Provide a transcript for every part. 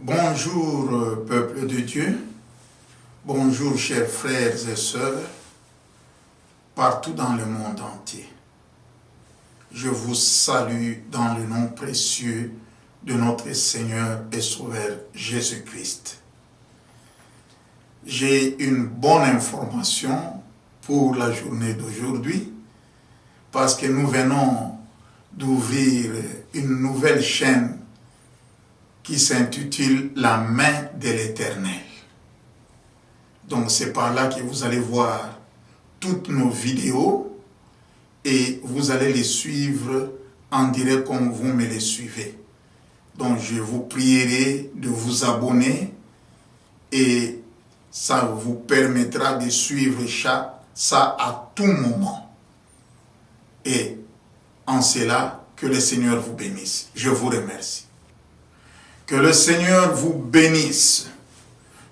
Bonjour, peuple de Dieu. Bonjour, chers frères et sœurs, partout dans le monde entier. Je vous salue dans le nom précieux de notre Seigneur et Sauveur Jésus-Christ. J'ai une bonne information pour la journée d'aujourd'hui parce que nous venons d'ouvrir une nouvelle chaîne qui s'intitule « La main de l'Éternel ». Donc c'est par là que vous allez voir toutes nos vidéos et vous allez les suivre en direct comme vous me les suivez. Donc je vous prierai de vous abonner et ça vous permettra de suivre ça à tout moment. Et en cela, que le Seigneur vous bénisse. Je vous remercie. Que le Seigneur vous bénisse.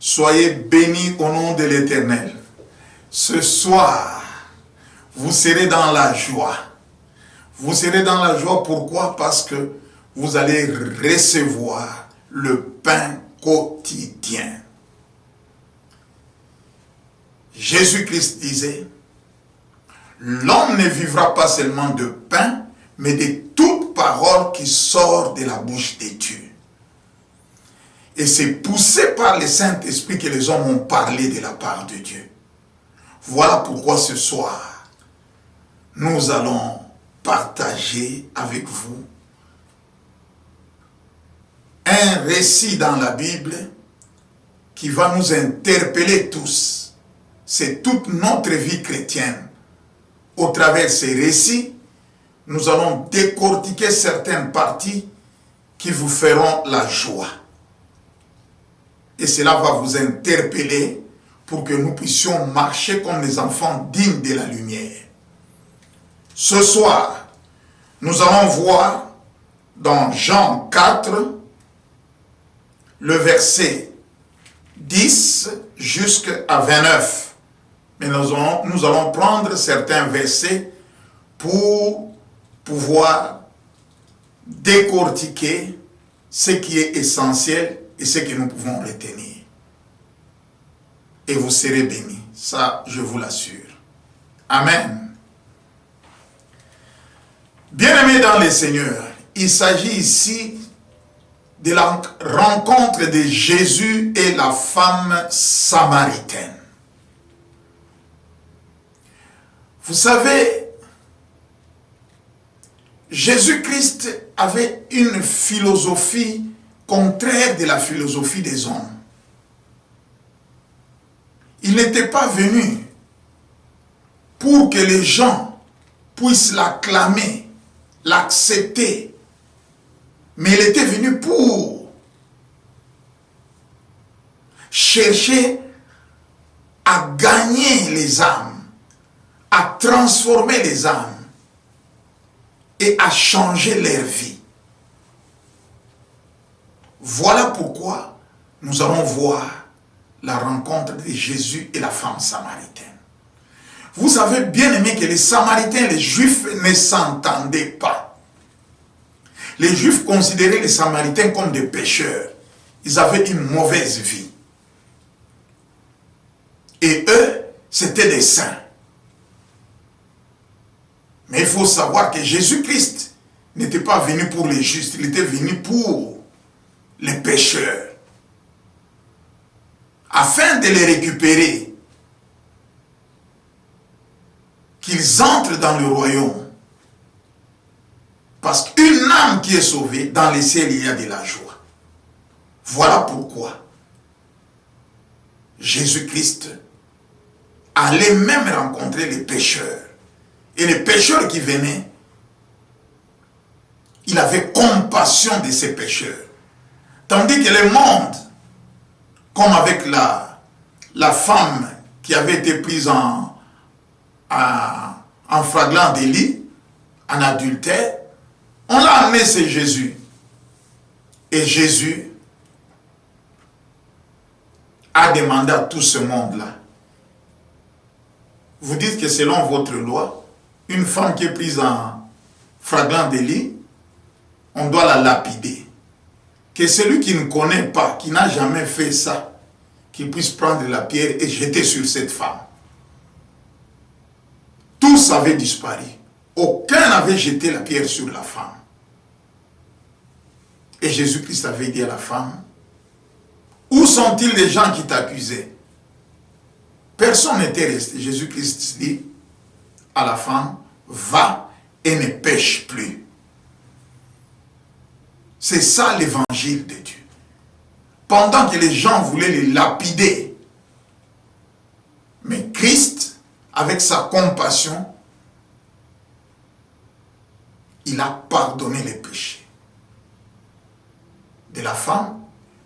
Soyez bénis au nom de l'Éternel. Ce soir, vous serez dans la joie. Vous serez dans la joie, pourquoi? Parce que vous allez recevoir le pain quotidien. Jésus-Christ disait, l'homme ne vivra pas seulement de pain, mais de toute parole qui sort de la bouche de Dieu. Et c'est poussé par le Saint-Esprit que les hommes ont parlé de la part de Dieu. Voilà pourquoi ce soir, nous allons partager avec vous un récit dans la Bible qui va nous interpeller tous. C'est toute notre vie chrétienne. Au travers de ces récits, nous allons décortiquer certaines parties qui vous feront la joie. Et cela va vous interpeller pour que nous puissions marcher comme des enfants dignes de la lumière. Ce soir, nous allons voir dans Jean 4, le verset 10 jusqu'à 29. Mais nous allons prendre certains versets pour pouvoir décortiquer ce qui est essentiel et ce que nous pouvons retenir. Et vous serez bénis. Ça, je vous l'assure. Amen. Bien-aimés dans le Seigneur, il s'agit ici de la rencontre de Jésus et la femme samaritaine. Vous savez, Jésus-Christ avait une philosophie contraire de la philosophie des hommes. Il n'était pas venu pour que les gens puissent l'acclamer, l'accepter, mais il était venu pour chercher à gagner les âmes, à transformer les âmes et à changer leur vie. Voilà pourquoi nous allons voir la rencontre de Jésus et la femme samaritaine. Vous savez bien aimé que les Samaritains, les Juifs ne s'entendaient pas. Les Juifs considéraient les Samaritains comme des pécheurs. Ils avaient une mauvaise vie. Et eux, c'était des saints. Mais il faut savoir que Jésus-Christ n'était pas venu pour les justes, il était venu pour les pécheurs, afin de les récupérer, qu'ils entrent dans le royaume. Parce qu'une âme qui est sauvée, dans les ciels, il y a de la joie. Voilà pourquoi Jésus-Christ allait même rencontrer les pécheurs. Et les pécheurs qui venaient, il avait compassion de ces pécheurs. Tandis que le monde, comme avec la femme qui avait été prise en flagrant délit, en adultère, on l'a amené chez Jésus. Et Jésus a demandé à tout ce monde-là, vous dites que selon votre loi, une femme qui est prise en flagrant délit, on doit la lapider. que celui qui ne connaît pas, qui n'a jamais fait ça, qu'il puisse prendre la pierre et jeter sur cette femme. Tous avaient disparu. Aucun n'avait jeté la pierre sur la femme. Et Jésus-Christ avait dit à la femme, où sont-ils les gens qui t'accusaient? Personne n'était resté. Jésus-Christ dit à la femme, va et ne pêche plus. C'est ça l'évangile de Dieu. Pendant que les gens voulaient les lapider, mais Christ, avec sa compassion, il a pardonné les péchés de la femme,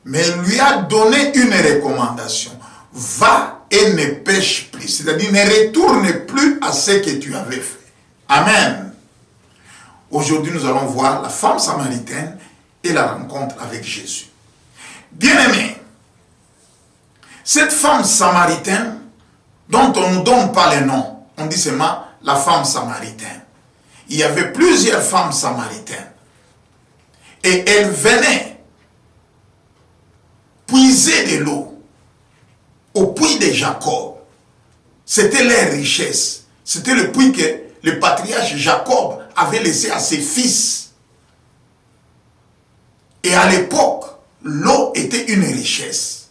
mais il lui a donné une recommandation. Va et ne pêche plus. C'est-à-dire, ne retourne plus à ce que tu avais fait. Amen. Aujourd'hui, nous allons voir la femme samaritaine et la rencontre avec Jésus. Bien-aimés, cette femme samaritaine, dont on ne nous donne pas le nom, on dit seulement la femme samaritaine. Il y avait plusieurs femmes samaritaines. Et elles venaient puiser de l'eau au puits de Jacob. C'était leur richesse. C'était le puits que le patriarche Jacob avait laissé à ses fils. Et à l'époque, l'eau était une richesse.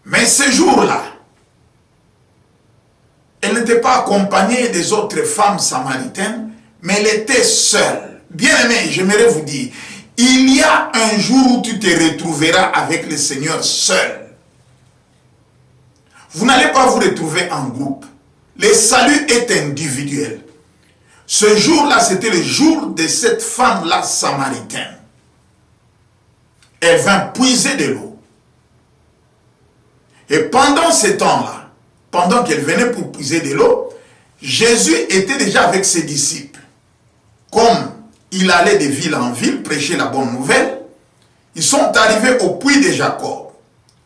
Mais ce jour-là, elle n'était pas accompagnée des autres femmes samaritaines, mais elle était seule. Bien-aimé, j'aimerais vous dire, il y a un jour où tu te retrouveras avec le Seigneur seul. Vous n'allez pas vous retrouver en groupe. Le salut est individuel. Ce jour-là, c'était le jour de cette femme-là samaritaine. Elle vint puiser de l'eau. Et pendant ce temps-là, pendant qu'elle venait pour puiser de l'eau, Jésus était déjà avec ses disciples. Comme il allait de ville en ville prêcher la bonne nouvelle, ils sont arrivés au puits de Jacob.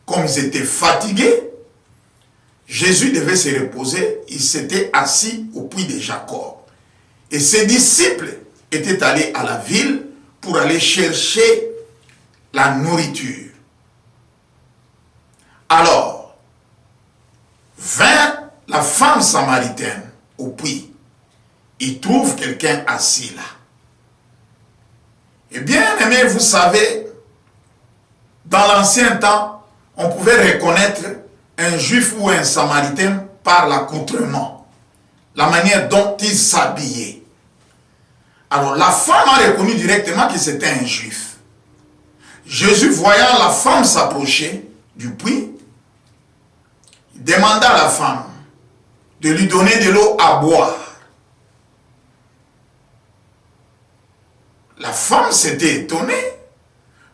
Comme ils étaient fatigués, Jésus devait se reposer, il s'était assis au puits de Jacob. Et ses disciples étaient allés à la ville pour aller chercher la nourriture. Alors, vint la femme samaritaine au puits. Il trouve quelqu'un assis là. Et bien aimé, vous savez, dans l'ancien temps, on pouvait reconnaître un juif ou un samaritain par l'accoutrement, la manière dont il s'habillait. Alors la femme a reconnu directement que c'était un juif. Jésus, voyant la femme s'approcher du puits, il demanda à la femme de lui donner de l'eau à boire. La femme s'était étonnée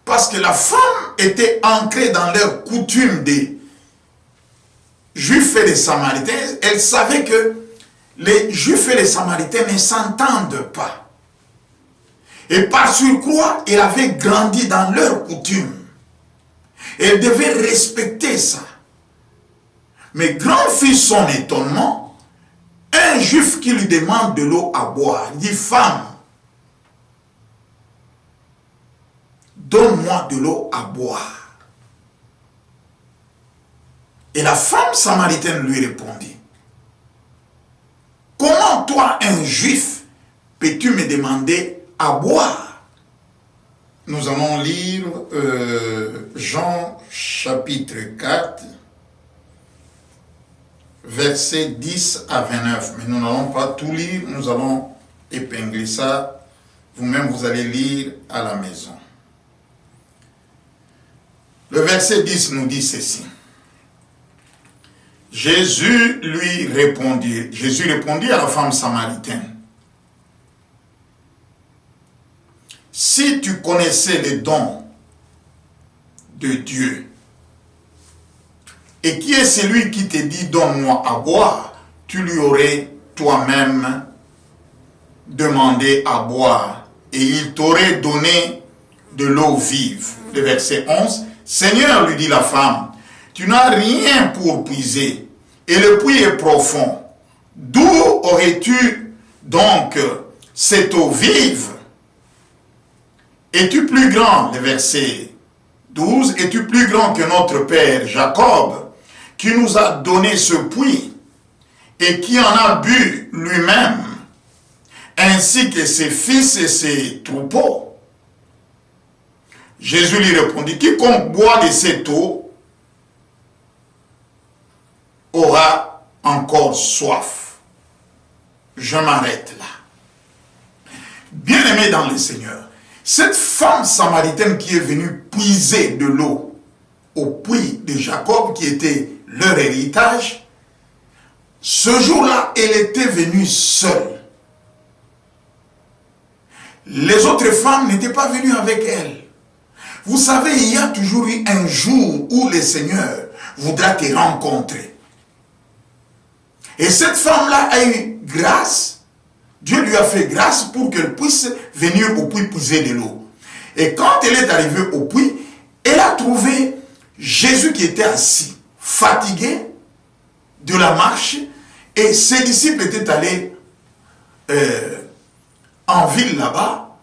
parce que la femme était ancrée dans leur coutume des Juifs et les Samaritains. Elle savait que les Juifs et les Samaritains ne s'entendent pas. Et par surcroît, elle avait grandi dans leur coutume. Elle devait respecter ça. Mais grand fut son étonnement, un Juif qui lui demande de l'eau à boire. Il dit, femme, donne-moi de l'eau à boire. Et la femme samaritaine lui répondit, comment toi, un Juif, peux-tu me demander à boire? Nous allons lire Jean chapitre 4, versets 10 à 29. Mais nous n'allons pas tout lire, nous allons épingler ça. Vous-même, vous allez lire à la maison. Le verset 10 nous dit ceci. Jésus répondit à la femme samaritaine. Si tu connaissais les dons de Dieu, et qui est celui qui te dit donne-moi à boire, tu lui aurais toi-même demandé à boire, et il t'aurait donné de l'eau vive. Le verset 11. Seigneur, lui dit la femme, tu n'as rien pour puiser, et le puits est profond. D'où aurais-tu donc cette eau vive? es-tu plus grand, le verset 12, es-tu plus grand que notre père Jacob, qui nous a donné ce puits et qui en a bu lui-même, ainsi que ses fils et ses troupeaux? Jésus lui répondit, quiconque boit de cette eau aura encore soif. Je m'arrête là. Bien-aimé dans le Seigneur, cette femme samaritaine qui est venue puiser de l'eau au puits de Jacob, qui était leur héritage, ce jour-là, elle était venue seule. Les autres femmes n'étaient pas venues avec elle. Vous savez, il y a toujours eu un jour où le Seigneur voudra te rencontrer. Et cette femme-là a eu grâce. Dieu lui a fait grâce pour qu'elle puisse venir au puits puiser de l'eau. Et quand elle est arrivée au puits, elle a trouvé Jésus qui était assis, fatigué de la marche, et ses disciples étaient allés en ville là-bas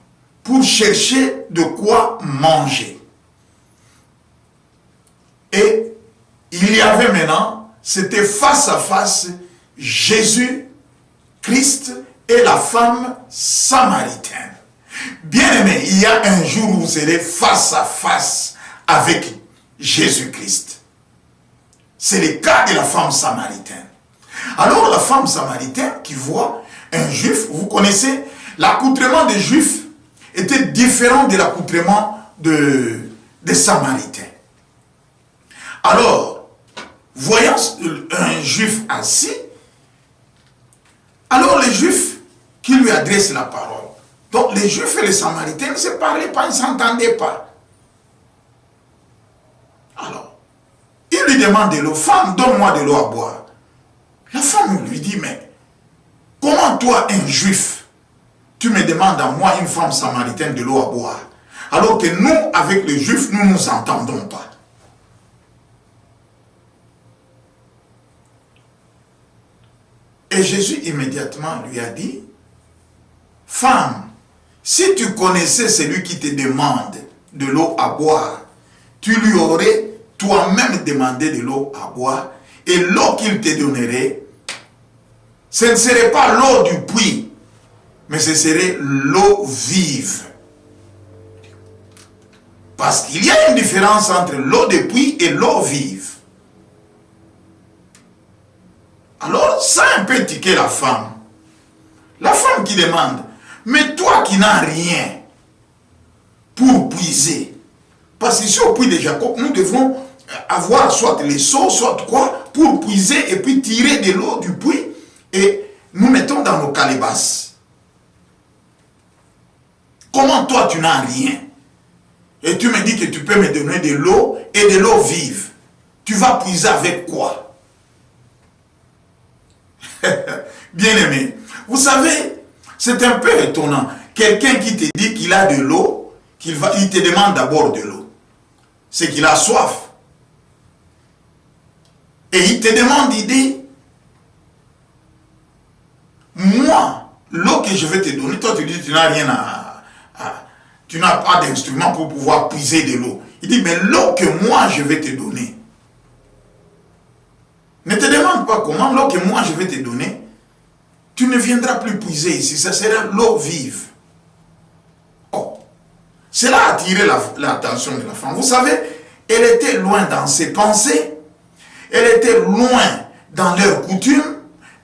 pour chercher de quoi manger. Et il y avait maintenant, c'était face à face, Jésus, Christ et la femme samaritaine. Bien-aimé, il y a un jour où vous serez face à face avec Jésus-Christ. C'est le cas de la femme samaritaine. Alors la femme samaritaine qui voit un juif, vous connaissez, l'accoutrement des juifs était différent de l'accoutrement des samaritains. Alors, voyant un juif assis, alors les juifs qui lui adressent la parole. Donc les juifs et les samaritains ne se parlaient pas, ils ne s'entendaient pas. Alors, il lui demande de l'eau. Femme, donne-moi de l'eau à boire. La femme lui dit, mais comment toi, un juif, tu me demandes à moi, une femme samaritaine, de l'eau à boire, alors que nous, avec les juifs, nous ne nous entendons pas. Et Jésus immédiatement lui a dit, femme, si tu connaissais celui qui te demande de l'eau à boire, tu lui aurais toi-même demandé de l'eau à boire, et l'eau qu'il te donnerait, ce ne serait pas l'eau du puits, mais ce serait l'eau vive. Parce qu'il y a une différence entre l'eau de puits et l'eau vive. Alors, ça a un peu tiqué la femme. La femme qui demande, mais toi qui n'as rien pour puiser, parce qu'ici au puits de Jacob, nous devons avoir soit les seaux, soit quoi, pour puiser et puis tirer de l'eau du puits et nous mettons dans nos calebasses. Comment toi tu n'as rien et tu me dis que tu peux me donner de l'eau et de l'eau vive? Tu vas puiser avec quoi? Bien-aimé, vous savez, c'est un peu étonnant. Quelqu'un qui te dit qu'il a de l'eau, il te demande d'abord de l'eau. C'est qu'il a soif. Et il te demande d'idée. Moi, l'eau que je vais te donner, toi tu dis que tu n'as rien tu n'as pas d'instrument pour pouvoir puiser de l'eau. Il dit, mais l'eau que moi je vais te donner, ne te demande pas comment, l'eau que moi je vais te donner, tu ne viendras plus puiser ici, ça sera l'eau vive. Oh, cela a attiré l'attention de la femme. Vous savez, elle était loin dans ses pensées, elle était loin dans leurs coutumes,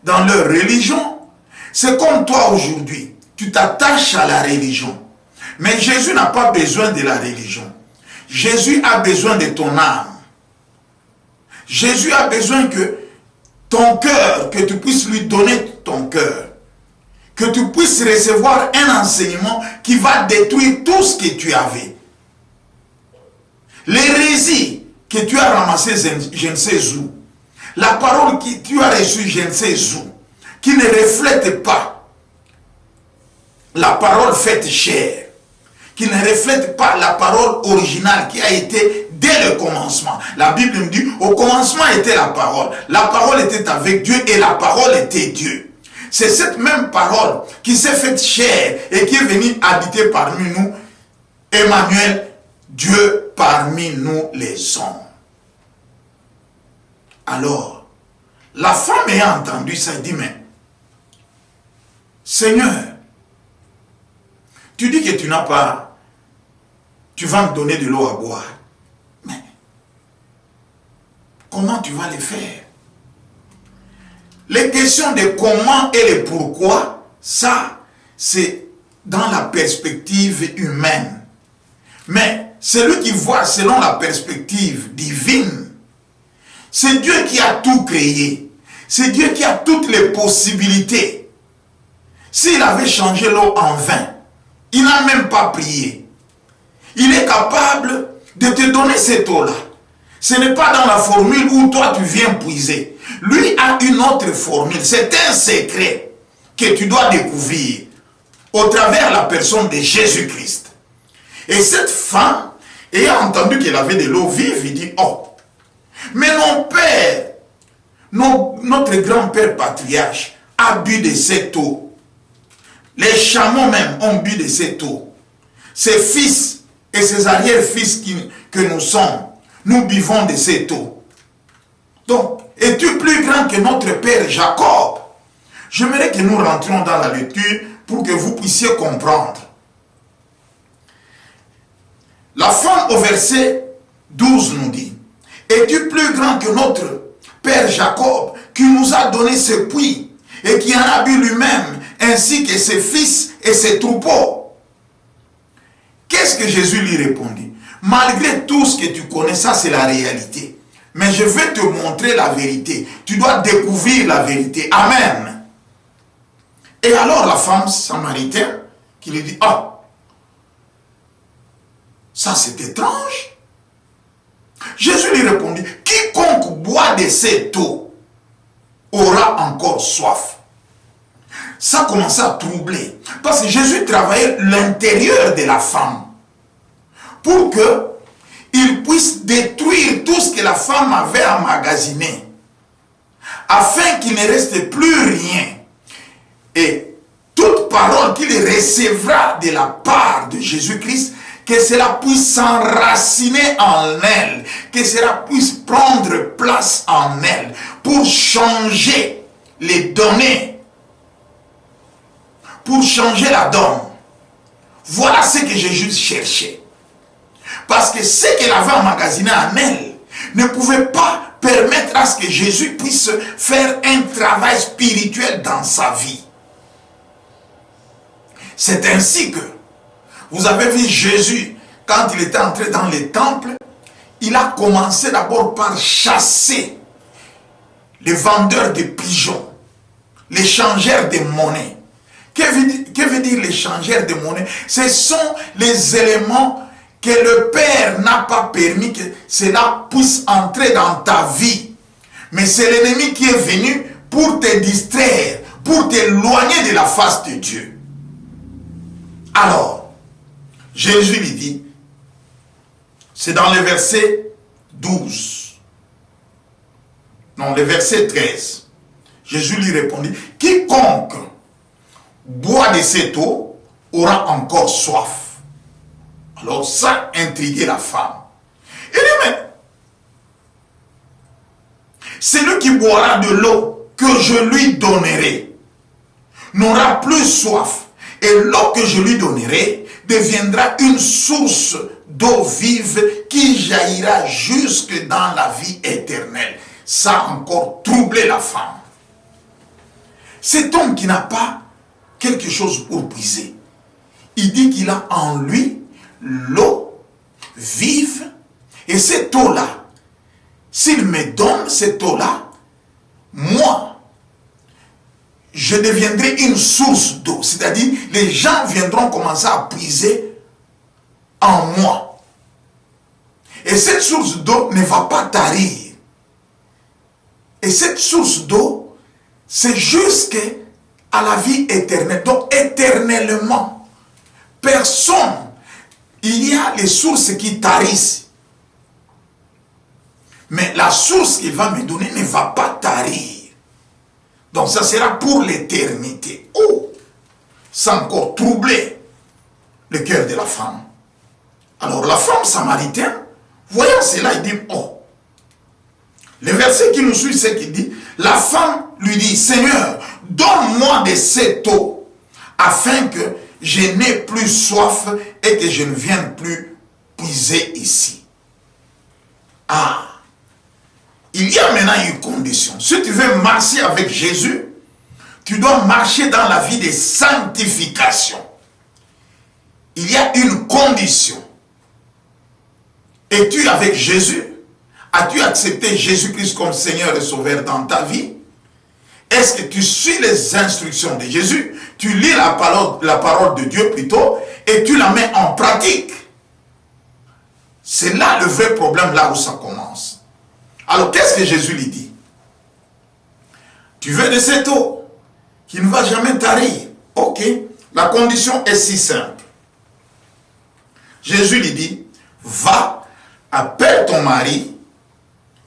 dans leur religion. C'est comme toi aujourd'hui, tu t'attaches à la religion. Mais Jésus n'a pas besoin de la religion. Jésus a besoin de ton âme. Jésus a besoin que ton cœur, que tu puisses lui donner ton cœur. Que tu puisses recevoir un enseignement qui va détruire tout ce que tu avais. L'hérésie que tu as ramassée je ne sais où. La parole que tu as reçue je ne sais où. Qui ne reflète pas la parole faite chair. Qui ne reflète pas la parole originale qui a été dès le commencement. La Bible me dit, au commencement était la parole. La parole était avec Dieu et la parole était Dieu. C'est cette même parole qui s'est faite chair et qui est venue habiter parmi nous Emmanuel, Dieu parmi nous les hommes. Alors, la femme ayant entendu ça, elle dit, mais, Seigneur, tu dis que tu n'as pas, tu vas me donner de l'eau à boire. Mais, comment tu vas le faire? Les questions de comment et le pourquoi, ça, c'est dans la perspective humaine. Mais celui qui voit selon la perspective divine, c'est Dieu qui a tout créé. C'est Dieu qui a toutes les possibilités. S'il avait changé l'eau en vin, il n'a même pas prié. Il est capable de te donner cette eau-là. Ce n'est pas dans la formule où toi tu viens puiser. Lui a une autre formule. C'est un secret que tu dois découvrir au travers de la personne de Jésus-Christ. Et cette femme, ayant entendu qu'elle avait de l'eau vive, il dit, oh, mais mon père, notre grand-père patriarche a bu de cette eau. Les chameaux même ont bu de cette eau. Ses fils et ses arrière-fils que nous sommes, nous buvons de cette eau. Donc, es-tu plus grand que notre père Jacob? J'aimerais que nous rentrions dans la lecture pour que vous puissiez comprendre. La femme au verset 12 nous dit, es-tu plus grand que notre père Jacob qui nous a donné ce puits et qui en a bu lui-même ainsi que ses fils et ses troupeaux? Qu'est-ce que Jésus lui répondit? Malgré tout ce que tu connais, ça c'est la réalité. Mais je vais te montrer la vérité. Tu dois découvrir la vérité. Amen. Et alors la femme samaritaine qui lui dit, ah, ça c'est étrange. Jésus lui répondit, quiconque boit de cette eau aura encore soif. Ça commençait à troubler. Parce que Jésus travaillait l'intérieur de la femme. Pour qu'il puisse détruire tout ce que la femme avait emmagasiné. Afin qu'il ne reste plus rien. Et toute parole qu'il recevra de la part de Jésus-Christ, que cela puisse s'enraciner en elle, que cela puisse prendre place en elle, pour changer les données, pour changer la donne. Voilà ce que Jésus cherchait. Parce que ce qu'elle avait emmagasiné en elle ne pouvait pas permettre à ce que Jésus puisse faire un travail spirituel dans sa vie. C'est ainsi que vous avez vu Jésus, quand il était entré dans les temples, il a commencé d'abord par chasser les vendeurs de pigeons, les changeurs de monnaie. Que veut dire les changeurs de monnaie? Ce sont les éléments que le Père n'a pas permis que cela puisse entrer dans ta vie. Mais c'est l'ennemi qui est venu pour te distraire, pour t'éloigner de la face de Dieu. Alors, Jésus lui dit, c'est dans le verset 12, non, le verset 13, Jésus lui répondit, quiconque boit de cette eau aura encore soif. Alors ça intriguait la femme. Il dit, mais celui qui boira de l'eau que je lui donnerai n'aura plus soif. Et l'eau que je lui donnerai deviendra une source d'eau vive qui jaillira jusque dans la vie éternelle. Ça a encore troublé la femme. Cet homme qui n'a pas quelque chose pour puiser, il dit qu'il a en lui l'eau vive. Et cette eau-là, s'il me donne cette eau-là, moi, je deviendrai une source d'eau. C'est-à-dire, les gens viendront commencer à puiser en moi. Et cette source d'eau ne va pas tarir. Et cette source d'eau, c'est jusqu'à la vie éternelle. Donc, éternellement, personne, il y a les sources qui tarissent. Mais la source qu'il va me donner ne va pas tarir. Donc ça sera pour l'éternité. Oh, ça a encore troublé le cœur de la femme. Alors la femme samaritaine, voyant cela, il dit, oh. Le verset qui nous suit, c'est qu'il dit, la femme lui dit, Seigneur, donne-moi de cette eau, afin que je n'ai plus soif et que je ne vienne plus puiser ici. Ah, il y a maintenant une condition. Si tu veux marcher avec Jésus, tu dois marcher dans la vie de sanctification. Il y a une condition. Es-tu avec Jésus? As-tu accepté Jésus-Christ comme Seigneur et Sauveur dans ta vie? Est-ce que tu suis les instructions de Jésus? Tu lis la parole de Dieu plutôt et tu la mets en pratique. C'est là le vrai problème, là où ça commence. Alors, qu'est-ce que Jésus lui dit? Tu veux de cette eau qui ne va jamais tarir. Ok, la condition est si simple. Jésus lui dit, va, appelle ton mari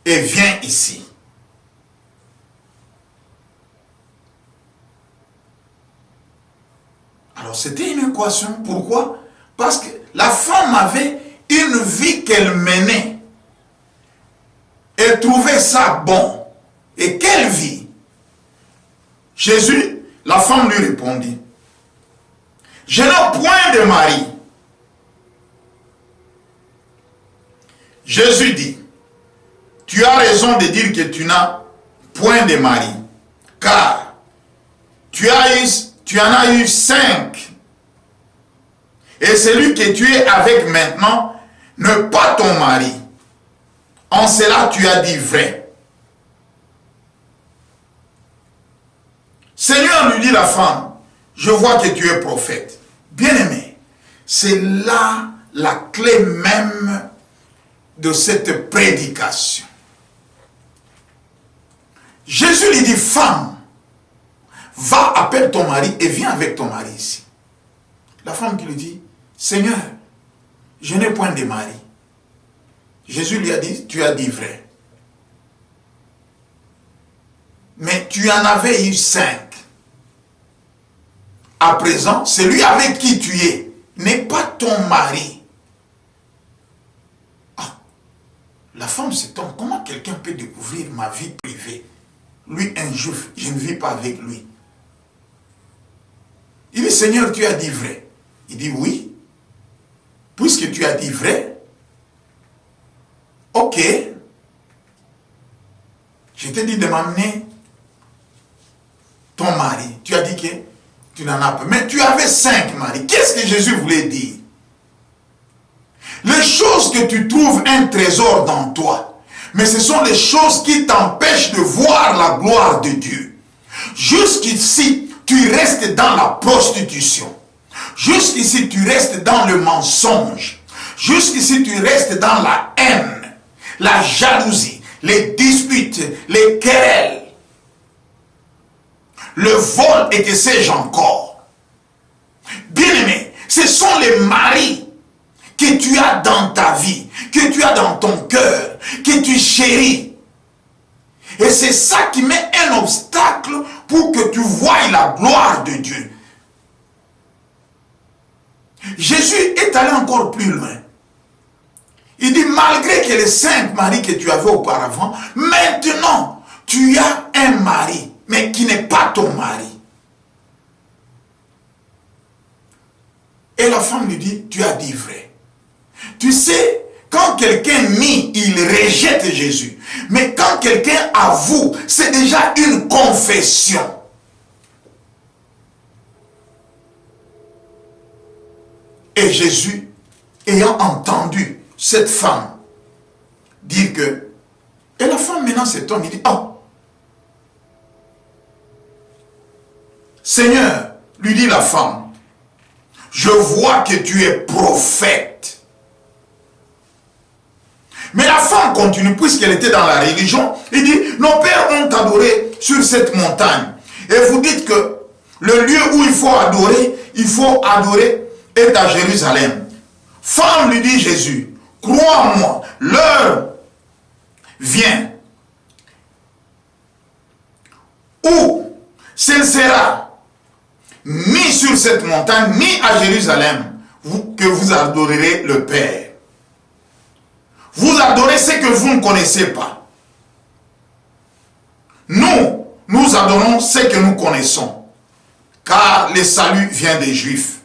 et viens ici. Alors c'était une équation. Pourquoi? Parce que la femme avait une vie qu'elle menait. Elle trouvait ça bon. Et quelle vie? Jésus, la femme lui répondit, je n'ai point de mari. Jésus dit, tu as raison de dire que tu n'as point de mari, car tu en as eu 5. Et celui que tu es avec maintenant n'est pas ton mari. En cela, tu as dit vrai. Seigneur, lui dit la femme, je vois que tu es prophète. Bien-aimé, c'est là la clé même de cette prédication. Jésus lui dit, femme, va, appelle ton mari et viens avec ton mari ici. La femme qui lui dit, Seigneur, je n'ai point de mari. Jésus lui a dit, tu as dit vrai. Mais tu en avais eu 5. À présent, celui avec qui tu es n'est pas ton mari. Ah, la femme s'étonne. Comment quelqu'un peut découvrir ma vie privée? Lui, un juif, je ne vis pas avec lui. Il dit, Seigneur, tu as dit vrai. Il dit, oui. Puisque tu as dit vrai, ok, je t'ai dit de m'amener ton mari. Tu as dit que tu n'en as pas. Mais tu avais 5 maris. Qu'est-ce que Jésus voulait dire? Les choses que tu trouves un trésor dans toi, mais ce sont les choses qui t'empêchent de voir la gloire de Dieu. Jusqu'ici, tu restes dans la prostitution. Jusqu'ici, tu restes dans le mensonge. Jusqu'ici, tu restes dans la haine, la jalousie, les disputes, les querelles, le vol et que sais-je encore. Bien-aimé, ce sont les maris que tu as dans ta vie, que tu as dans ton cœur, que tu chéris. Et c'est ça qui met un obstacle pour que tu voies la gloire de Dieu. Jésus est allé encore plus loin. Il dit, malgré que les 5 maris que tu avais auparavant, maintenant, tu as un mari, mais qui n'est pas ton mari. Et la femme lui dit, tu as dit vrai. Tu sais, quand quelqu'un nie, il rejette Jésus. Mais quand quelqu'un avoue, c'est déjà une confession. Et Jésus, ayant entendu cette femme dire que... Et la femme maintenant s'étonne, il dit, oh, Seigneur, lui dit la femme, je vois que tu es prophète. Mais la femme continue, puisqu'elle était dans la religion, il dit, nos pères ont adoré sur cette montagne. Et vous dites que le lieu où il faut adorer est à Jérusalem. Femme, lui dit Jésus, crois-moi, l'heure vient où ce ne sera ni sur cette montagne, ni à Jérusalem, que vous adorerez le Père. Vous adorez ce que vous ne connaissez pas. Nous adorons ce que nous connaissons, car le salut vient des Juifs.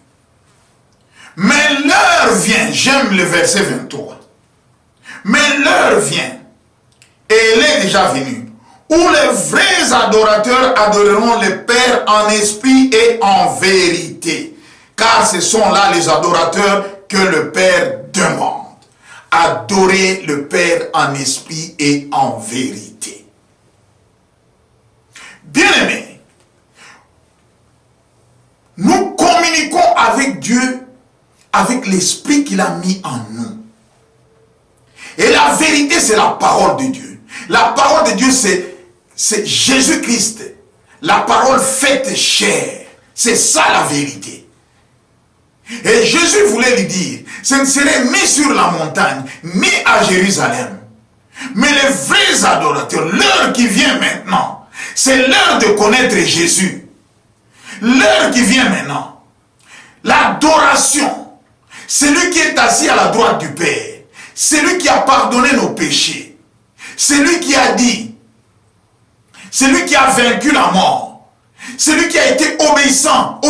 Mais l'heure vient, j'aime le verset 23, mais l'heure vient, et elle est déjà venue, où les vrais adorateurs adoreront le Père en esprit et en vérité, car ce sont là les adorateurs que le Père demande. Adorer le Père en esprit et en vérité. Bien-aimés, nous communiquons avec Dieu avec l'esprit qu'il a mis en nous. Et la vérité, c'est la parole de Dieu. La parole de Dieu, c'est Jésus-Christ. La parole faite chair. C'est ça la vérité. Et Jésus voulait lui dire, ce ne serait ni sur la montagne, ni à Jérusalem. Mais les vrais adorateurs, l'heure qui vient maintenant, c'est l'heure de connaître Jésus. L'heure qui vient maintenant, l'adoration, c'est lui qui est assis à la droite du Père. C'est lui qui a pardonné nos péchés. C'est lui qui a dit, c'est lui qui a vaincu la mort. C'est lui qui a été obéissant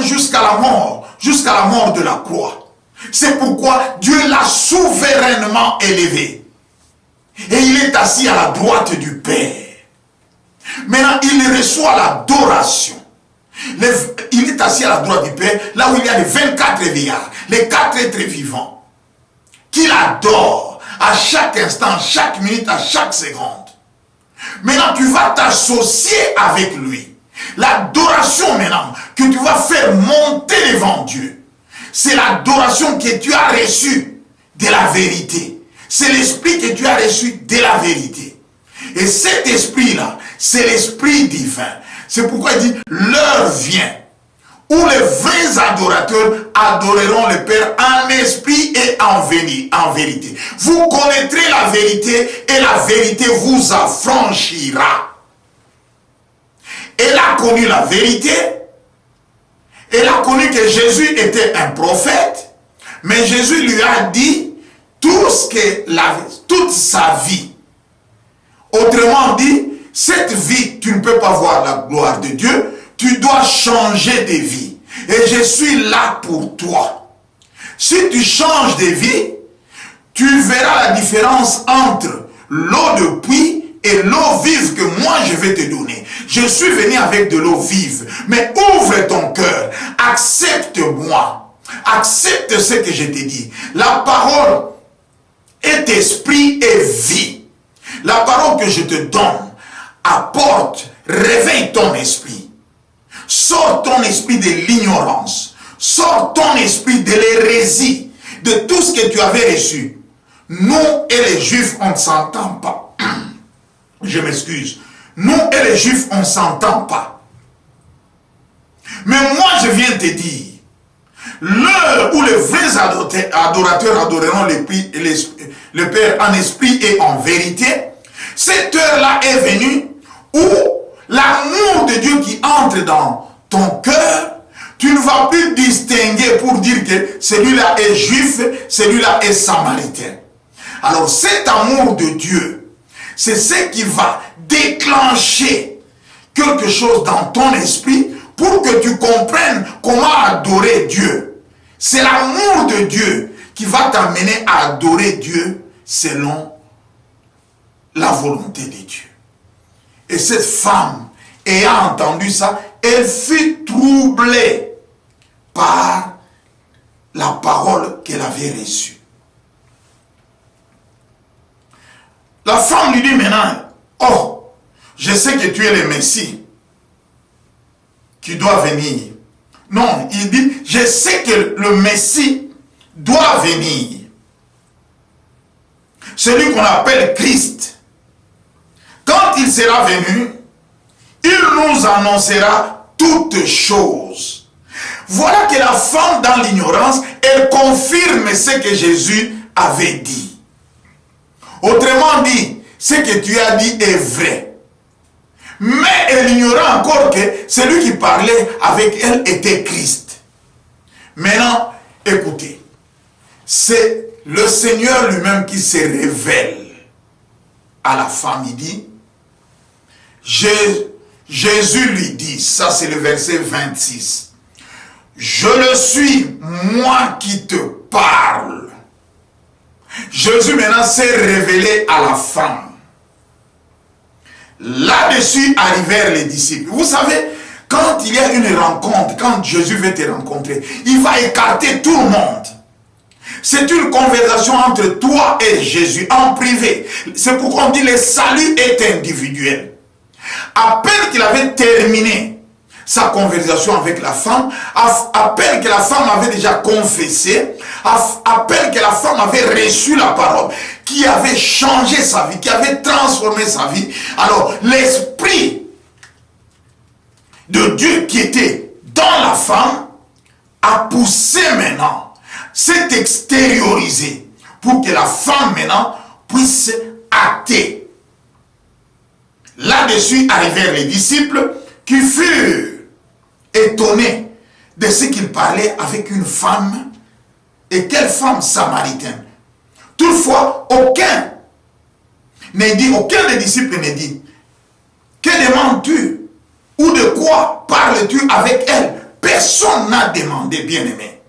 jusqu'à la mort de la croix. C'est pourquoi Dieu l'a souverainement élevé. Et il est assis à la droite du Père. Maintenant, il reçoit l'adoration. Il est assis à la droite du Père, là où il y a les 24 vieillards, les 4 êtres vivants, qu'il adore à chaque instant, chaque minute, à chaque seconde. Maintenant, tu vas t'associer avec lui. L'adoration maintenant que tu vas faire monter devant Dieu, c'est l'adoration que tu as reçue de la vérité. C'est l'esprit que tu as reçu de la vérité. Et cet esprit-là, c'est l'esprit divin. C'est pourquoi il dit, l'heure vient où les vrais adorateurs adoreront le Père en esprit et en vérité. Vous connaîtrez la vérité et la vérité vous affranchira. Elle a connu la vérité. Elle a connu que Jésus était un prophète. Mais Jésus lui a dit toute sa vie. Autrement dit, cette vie, tu ne peux pas voir la gloire de Dieu. Tu dois changer de vie. Et je suis là pour toi. Si tu changes de vie, tu verras la différence entre l'eau de puits et l'eau vive que moi je vais te donner. Je suis venu avec de l'eau vive. Mais ouvre ton cœur. Accepte-moi. Accepte ce que je te dis. La parole est esprit et vie. La parole que je te donne apporte, réveille ton esprit. Sors ton esprit de l'ignorance. Sors ton esprit de l'hérésie, de tout ce que tu avais reçu. Nous et les Juifs, on ne s'entend pas. Je m'excuse. Nous et les Juifs, on ne s'entend pas. Mais moi, je viens te dire, l'heure où les vrais adorateurs adoreront le Père en esprit et en vérité, cette heure-là est venue où l'amour de Dieu qui entre dans ton cœur, tu ne vas plus distinguer pour dire que celui-là est juif, celui-là est samaritain. Alors cet amour de Dieu, c'est ce qui va déclencher quelque chose dans ton esprit pour que tu comprennes comment adorer Dieu. C'est l'amour de Dieu qui va t'amener à adorer Dieu selon la volonté de Dieu. Et cette femme, ayant entendu ça, elle fut troublée par la parole qu'elle avait reçue. La femme lui dit maintenant, oh, je sais que tu es le Messie qui doit venir. Non, il dit, je sais que le Messie doit venir. Celui qu'on appelle Christ. Quand il sera venu, il nous annoncera toutes choses. Voilà que la femme dans l'ignorance, elle confirme ce que Jésus avait dit. Autrement dit, ce que tu as dit est vrai. Mais elle ignorait encore que celui qui parlait avec elle était Christ. Maintenant, écoutez, c'est le Seigneur lui-même qui se révèle à la femme, il dit, Jésus lui dit, ça c'est le verset 26, je le suis, moi qui te parle. Jésus maintenant s'est révélé à la femme. Là-dessus arrivèrent les disciples. Vous savez, quand il y a une rencontre, quand Jésus veut te rencontrer, il va écarter tout le monde. C'est une conversation entre toi et Jésus, en privé. C'est pourquoi on dit le salut est individuel. À peine qu'il avait terminé sa conversation avec la femme, à peine que la femme avait déjà confessé, à peine que la femme avait reçu la parole, qui avait changé sa vie, qui avait transformé sa vie, alors l'esprit de Dieu qui était dans la femme a poussé maintenant, s'est extériorisé pour que la femme maintenant puisse acter. Là-dessus arrivèrent les disciples qui furent étonnés de ce qu'il parlait avec une femme. Et quelle femme samaritaine? Toutefois, aucun des disciples ne dit, que demandes-tu? Ou de quoi parles-tu avec elle? Personne n'a demandé, bien-aimé.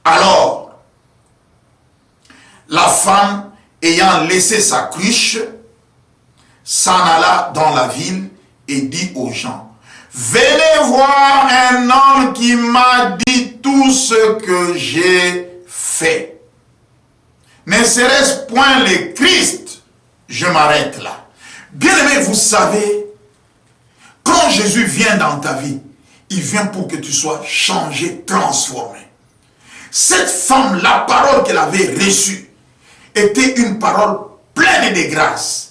Alors, la femme, ayant laissé sa cruche, s'en alla dans la ville et dit aux gens, venez voir un homme qui m'a dit tout ce que j'ai fait. Ne serait-ce point le Christ? Je m'arrête là. Bien-aimé, vous savez, quand Jésus vient dans ta vie, il vient pour que tu sois changé, transformé. Cette femme, la parole qu'elle avait reçue, était une parole pleine de grâce.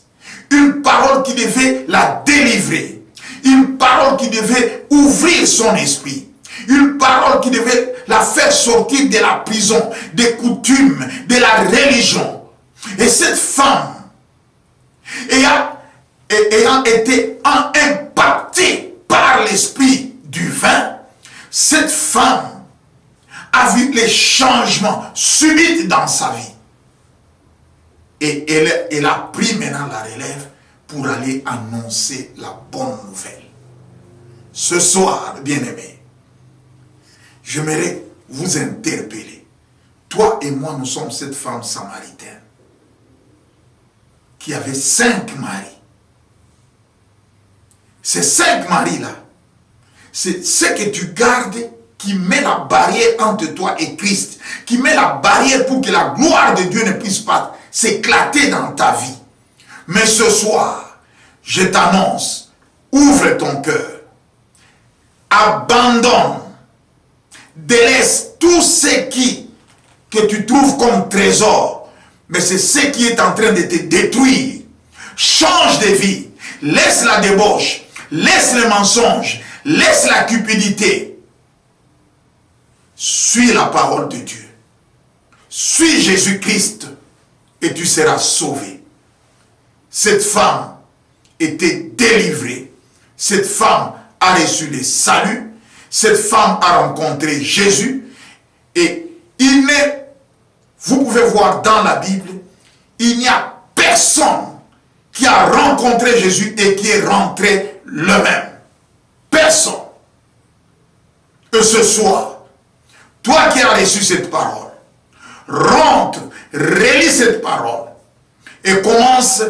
Une parole qui devait la délivrer. Une parole qui devait ouvrir son esprit. Une parole qui devait la faire sortir de la prison, des coutumes, de la religion. Et cette femme, ayant été impactée par l'esprit du vin, cette femme a vu les changements subits dans sa vie. Et elle a pris maintenant la relève pour aller annoncer la bonne nouvelle. Ce soir, bien-aimés, j'aimerais vous interpeller. Toi et moi, nous sommes cette femme samaritaine qui avait 5 maris. Ces 5 maris-là, c'est ce que tu gardes qui met la barrière entre toi et Christ, qui met la barrière pour que la gloire de Dieu ne puisse pas s'éclater dans ta vie. Mais ce soir, je t'annonce, ouvre ton cœur, abandonne, délaisse tout ce que tu trouves comme trésor, mais c'est ce qui est en train de te détruire. Change de vie, laisse la débauche, laisse le mensonge, laisse la cupidité. Suis la parole de Dieu. Suis Jésus-Christ et tu seras sauvé. Cette femme était délivrée. Cette femme a reçu le salut. Cette femme a rencontré Jésus. Et vous pouvez voir dans la Bible, il n'y a personne qui a rencontré Jésus et qui est rentré le même. Personne. Et ce soir, toi qui as reçu cette parole, rentre, relis cette parole et commence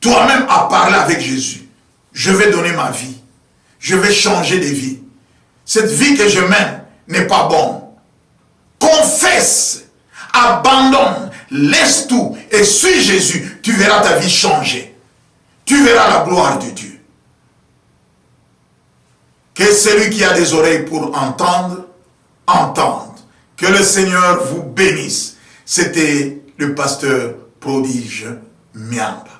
toi-même à parler avec Jésus. Je vais donner ma vie. Je vais changer de vie. Cette vie que je mène n'est pas bonne. Confesse, abandonne, laisse tout et suis Jésus. Tu verras ta vie changer. Tu verras la gloire de Dieu. Que celui qui a des oreilles pour entendre, entende. Que le Seigneur vous bénisse. C'était le pasteur prodige Miamba.